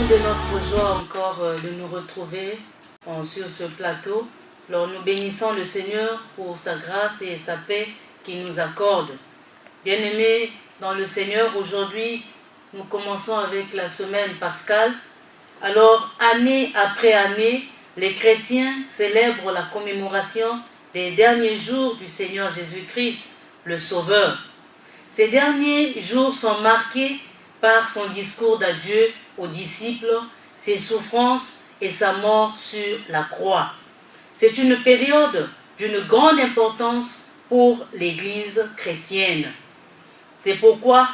de notre joie encore de nous retrouver sur ce plateau. Alors nous bénissons le Seigneur pour sa grâce et sa paix qu'il nous accorde. Bien-aimés dans le Seigneur, aujourd'hui, nous commençons avec la semaine pascale. Alors, année après année, les chrétiens célèbrent la commémoration des derniers jours du Seigneur Jésus-Christ, le Sauveur. Ces derniers jours sont marqués par son discours d'adieu aux disciples, ses souffrances et sa mort sur la croix. C'est une période d'une grande importance pour l'Église chrétienne. C'est pourquoi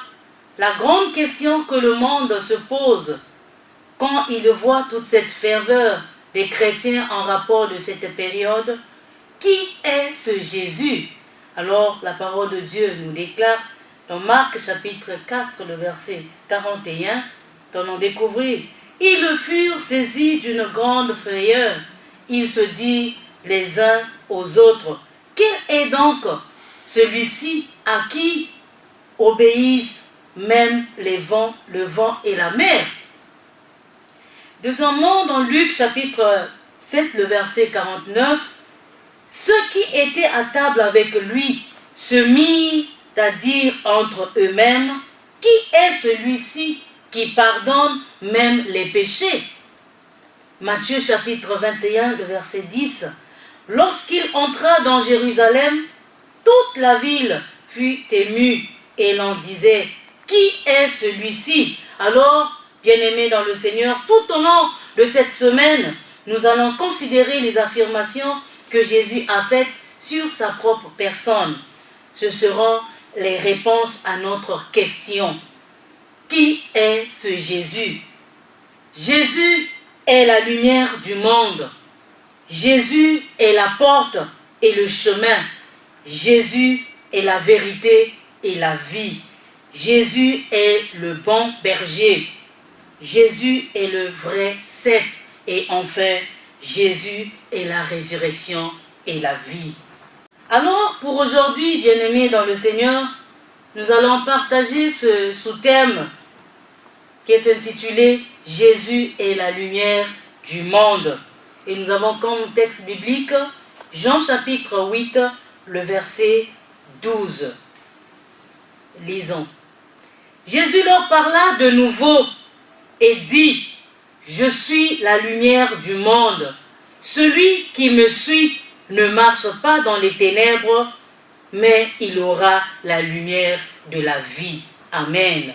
la grande question que le monde se pose quand il voit toute cette ferveur des chrétiens en rapport de cette période, qui est ce Jésus? Alors la parole de Dieu nous déclare dans Marc chapitre 4, le verset 41, d'en découvrir. Ils furent saisis d'une grande frayeur. Ils se dirent les uns aux autres, quel est donc celui-ci à qui obéissent même le vent et la mer? Deuxièmement, dans Luc chapitre 7, le verset 49, ceux qui étaient à table avec lui se mirent à dire entre eux-mêmes, qui est celui-ci qui pardonne même les péchés? Matthieu chapitre 21, le verset 10, lorsqu'il entra dans Jérusalem, toute la ville fut émue et l'on disait, qui est celui-ci? Alors, bien-aimés dans le Seigneur, tout au long de cette semaine, nous allons considérer les affirmations que Jésus a faites sur sa propre personne. Ce seront les réponses à notre question. Qui est ce Jésus? Jésus est la lumière du monde. Jésus est la porte et le chemin. Jésus est la vérité et la vie. Jésus est le bon berger. Jésus est le vrai cep. Et enfin, Jésus est la résurrection et la vie. Alors, pour aujourd'hui, bien-aimés dans le Seigneur, nous allons partager ce sous-thème qui est intitulé « Jésus est la lumière du monde ». Et nous avons comme texte biblique Jean chapitre 8, le verset 12. Lisons. Jésus leur parla de nouveau et dit, « Je suis la lumière du monde. Celui qui me suit ne marche pas dans les ténèbres, mais il aura la lumière de la vie. » Amen.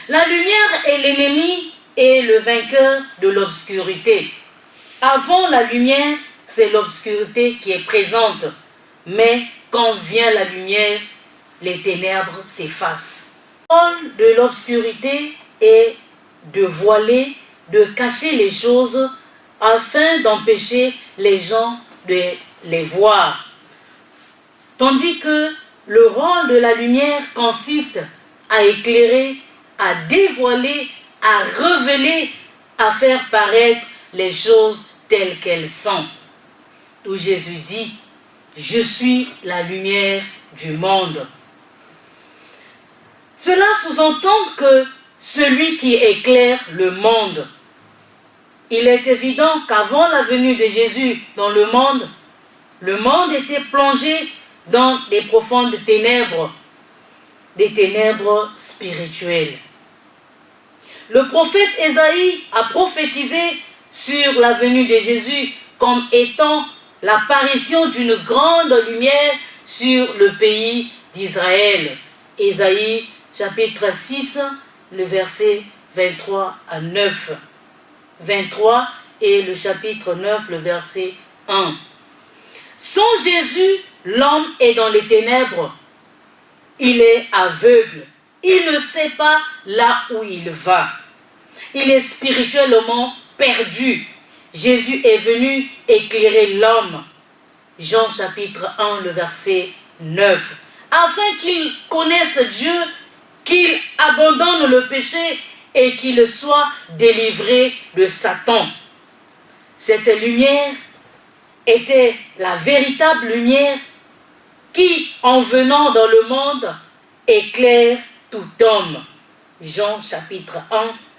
La lumière est l'ennemi et le vainqueur de l'obscurité. Avant la lumière, c'est l'obscurité qui est présente. Mais quand vient la lumière, les ténèbres s'effacent. Le rôle de l'obscurité est de voiler, de cacher les choses afin d'empêcher les gens de les voir. Tandis que le rôle de la lumière consiste à éclairer, à dévoiler, à révéler, à faire paraître les choses telles qu'elles sont. Où Jésus dit, « Je suis la lumière du monde ». Cela sous-entend que celui qui éclaire le monde. Il est évident qu'avant la venue de Jésus dans le monde était plongé dans des profondes ténèbres, des ténèbres spirituelles. Le prophète Ésaïe a prophétisé sur la venue de Jésus comme étant l'apparition d'une grande lumière sur le pays d'Israël. Ésaïe chapitre 6, le verset 23 à 9. 23 et le chapitre 9, le verset 1. Sans Jésus, l'homme est dans les ténèbres. Il est aveugle. Il ne sait pas là où il va. Il est spirituellement perdu. Jésus est venu éclairer l'homme. Jean chapitre 1, le verset 9. Afin qu'il connaisse Dieu, qu'il abandonne le péché et qu'il soit délivré de Satan. Cette lumière était la véritable lumière qui, en venant dans le monde, éclaire tout homme. Jean chapitre 1,